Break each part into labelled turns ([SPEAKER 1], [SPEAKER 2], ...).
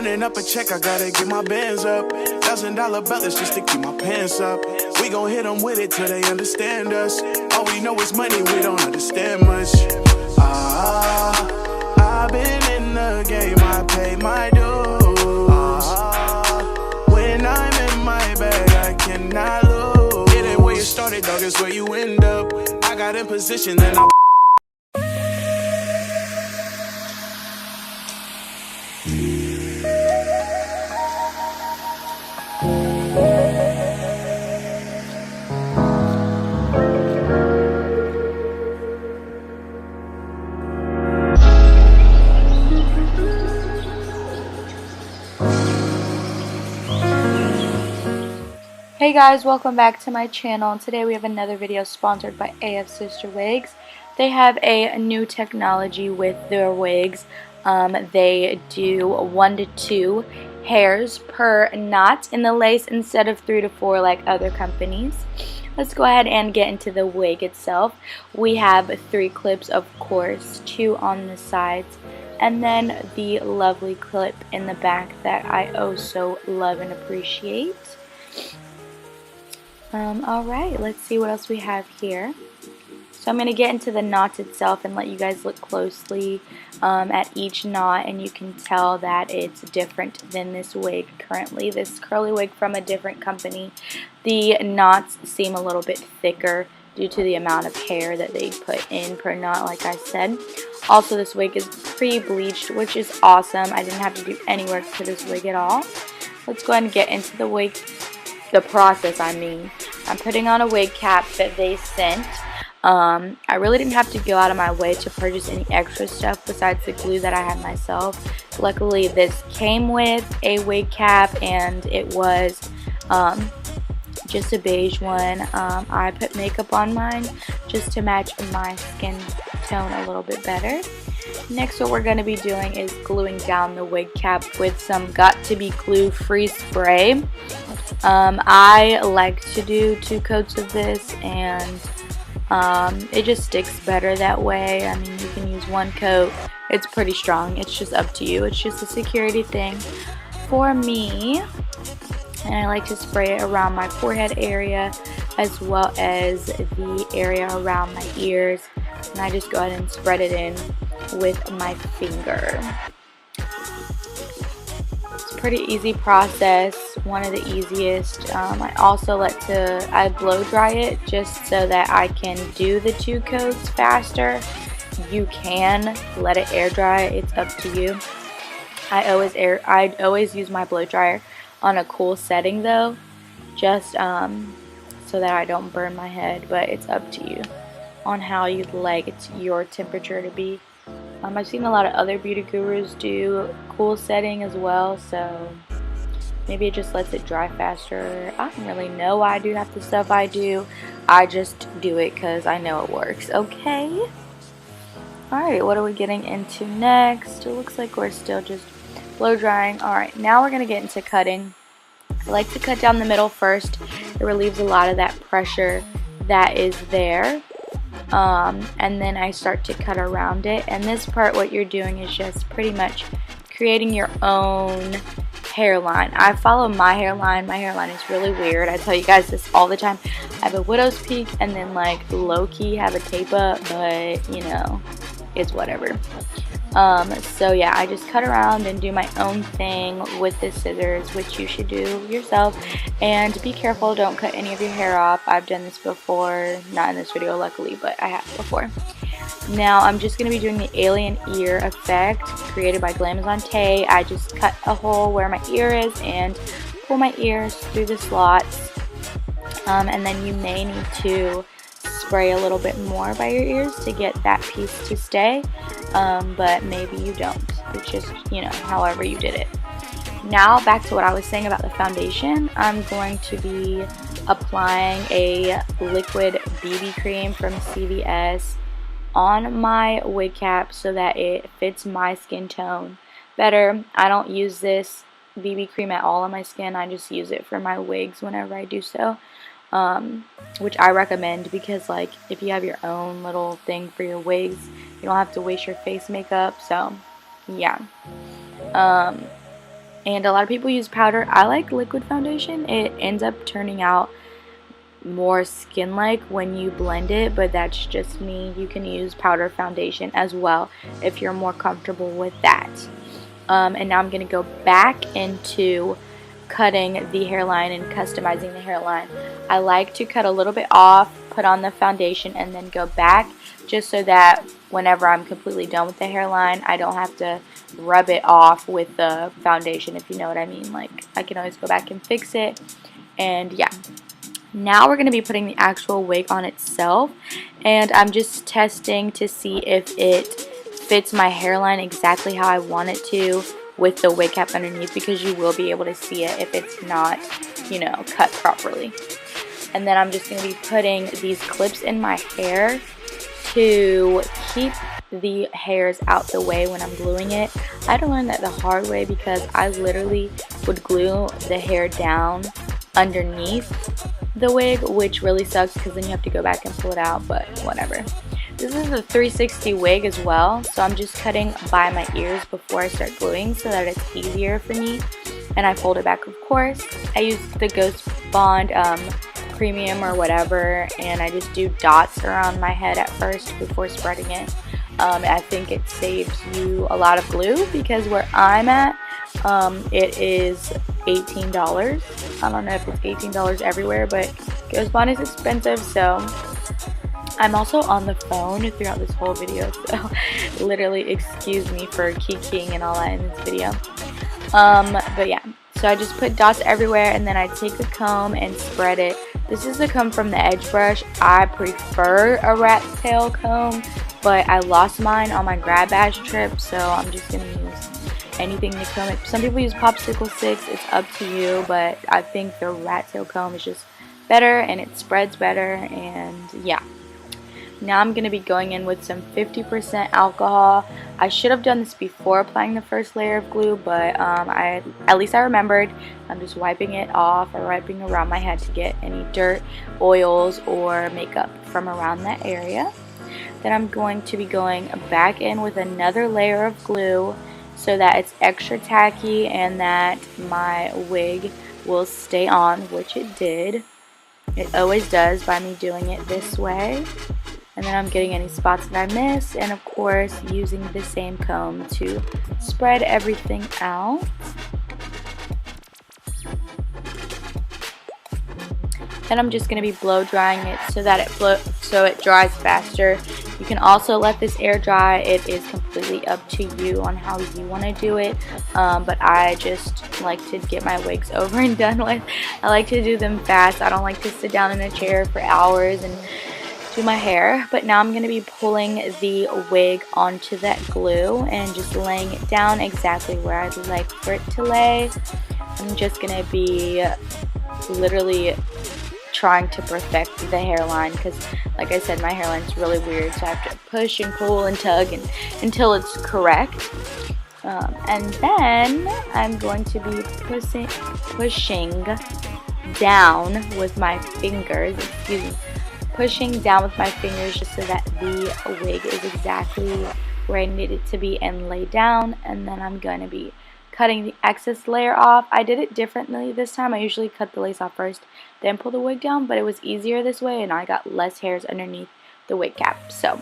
[SPEAKER 1] Running up a check, I gotta get my bands up. $1,000 belts just to keep my pants up. We gon' hit them with it till they understand us. All we know is money, we don't understand much. I've been in the game, I pay my dues. When I'm in my bag, I cannot lose. It ain't where you started, dog, it's where you end up. I got in position, then I...
[SPEAKER 2] Hey guys, welcome back to my channel, and today we have another video sponsored by Afsisterwigs. They have a new technology with their wigs. They do 1 to 2 hairs per knot in the lace instead of 3 to 4 like other companies. Let's go ahead and get into the wig itself. We have 3 clips, of course, 2 on the sides, and then the lovely clip in the back that I oh so love and appreciate. Alright, let's see what else we have here. So I'm going to get into the knots itself and let you guys look closely at each knot, and you can tell that it's different than this wig currently. This curly wig from a different company. The knots seem a little bit thicker due to the amount of hair that they put in per knot, like I said. Also, this wig is pre-bleached, which is awesome. I didn't have to do any work to this wig at all. Let's go ahead and get into the wig. The process, I'm putting on a wig cap that they sent. I really didn't have to go out of my way to purchase any extra stuff besides the glue that I had myself. Luckily, this came with a wig cap, and it was just a beige one. I put makeup on mine just to match my skin tone a little bit better. Next, what we're going to be doing is gluing down the wig cap with some Got To Be Glue free spray. I like to do 2 coats of this, and it just sticks better that way. I mean, you can use 1 coat. It's pretty strong. It's just up to you. It's just a security thing for me. And I like to spray it around my forehead area as well as the area around my ears. And I just go ahead and spread it in with my finger. It's a pretty easy process, one of the easiest. I also I blow dry it just so that I can do the 2 coats faster. You can let it air dry, it's up to you. I always use my blow dryer on a cool setting though, just so that I don't burn my head, but it's up to you on how you'd like your temperature to be. I've seen a lot of other beauty gurus do cool setting as well, so maybe it just lets it dry faster. I don't really know why I do half the stuff I do. I just do it because I know it works, okay? Alright, what are we getting into next? It looks like we're still just blow drying. Alright, now we're going to get into cutting. I like to cut down the middle first. It relieves a lot of that pressure that is there. And then I start to cut around it, and this part, what you're doing is just pretty much creating your own hairline. I follow my hairline. My hairline is really weird. I tell you guys this all the time. I have a widow's peak and then like low-key have a tape up, but you know, it's whatever. So yeah, I just cut around and do my own thing with the scissors, which you should do yourself. And be careful, don't cut any of your hair off. I've done this before, not in this video luckily, but I have before. Now I'm just going to be doing the alien ear effect created by Glamazon Tay. I just cut a hole where my ear is and pull my ears through the slots. And then you may need to spray a little bit more by your ears to get that piece to stay, but maybe you don't. It's just, you know, however you did it. Now back to what I was saying about the foundation. I'm going to be applying a liquid BB cream from CVS on my wig cap so that it fits my skin tone better. I don't use this BB cream at all on my skin. I just use it for my wigs whenever I do so. Which I recommend because, like, if you have your own little thing for your wigs, you don't have to waste your face makeup. So yeah, And a lot of people use powder. I like liquid foundation. It ends up turning out more skin-like when you blend it, but that's just me. You can use powder foundation as well if you're more comfortable with that. And now I'm going to go back into cutting the hairline and customizing the hairline. I like to cut a little bit off, put on the foundation, and then go back, just so that whenever I'm completely done with the hairline, I don't have to rub it off with the foundation, if you know what I mean. Like, I can always go back and fix it. And yeah, now we're going to be putting the actual wig on itself, and I'm just testing to see if it fits my hairline exactly how I want it to with the wig cap underneath, because you will be able to see it if it's not, you know, cut properly. And then I'm just going to be putting these clips in my hair to keep the hairs out the way when I'm gluing it. I had to learn that the hard way, because I literally would glue the hair down underneath the wig, which really sucks because then you have to go back and pull it out, but whatever. This is a 360 wig as well, so I'm just cutting by my ears before I start gluing so that it's easier for me. And I fold it back, of course. I use the Ghost Bond Premium or whatever, and I just do dots around my head at first before spreading it. I think it saves you a lot of glue, because where I'm at, it is $18. I don't know if it's $18 everywhere, but Ghost Bond is expensive, so I'm also on the phone throughout this whole video, so literally excuse me for kikiing and all that in this video. But yeah, so I just put dots everywhere, and then I take a comb and spread it. This is the comb from the Edge brush. I prefer a rat tail comb, but I lost mine on my grab bash trip, so I'm just going to use anything to comb it. Some people use popsicle sticks. It's up to you, but I think the rat tail comb is just better, and it spreads better, and yeah. Now I'm going to be going in with some 50% alcohol. I should have done this before applying the first layer of glue, but at least I remembered. I'm just wiping it off or wiping around my head to get any dirt, oils, or makeup from around that area. Then I'm going to be going back in with another layer of glue so that it's extra tacky and that my wig will stay on, which it did. It always does by me doing it this way. And then I'm getting any spots that I miss, and of course using the same comb to spread everything out. Then I'm just going to be blow drying it so that it dries faster. You can also let this air dry. It is completely up to you on how you want to do it, but I just like to get my wigs over and done with. I like to do them fast. I don't like to sit down in a chair for hours and do my hair. But now I'm going to be pulling the wig onto that glue and just laying it down exactly where I'd like for it to lay. I'm just going to be literally trying to perfect the hairline, because like I said, my hairline is really weird, so I have to push and pull and tug until it's correct. And then I'm going to be pushing down with my fingers, pushing down with my fingers just so that the wig is exactly where I need it to be and lay down. And then I'm going to be cutting the excess layer off. I did it differently this time. I usually cut the lace off first, then pull the wig down, but it was easier this way and I got less hairs underneath the wig cap. So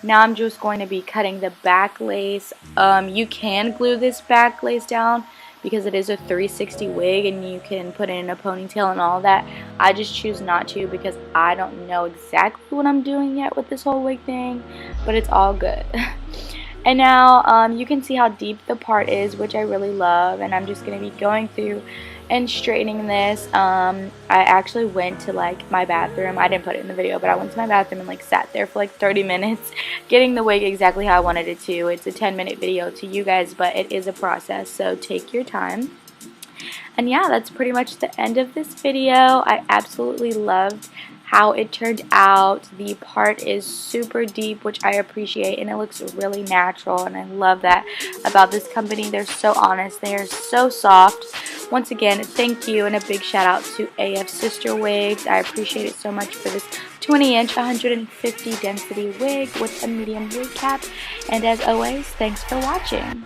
[SPEAKER 2] now I'm just going to be cutting the back lace. You can glue this back lace down because it is a 360 wig and you can put it in a ponytail and all that. I just choose not to because I don't know exactly what I'm doing yet with this whole wig thing, but it's all good. And now you can see how deep the part is, which I really love, and I'm just going to be going through and straightening this. I actually went to like my bathroom. I didn't put it in the video, but I went to my bathroom and like sat there for like 30 minutes getting the wig exactly how I wanted it to. It's a 10-minute video to you guys, but it is a process, so take your time. And yeah, that's pretty much the end of this video. I absolutely loved how it turned out. The part is super deep, which I appreciate, and it looks really natural, and I love that about this company. They're so honest, they are so soft. Once again, thank you, and a big shout out to Afsisterwig. I appreciate it so much for this 20-inch 150 density wig with a medium wig cap. And as always, thanks for watching.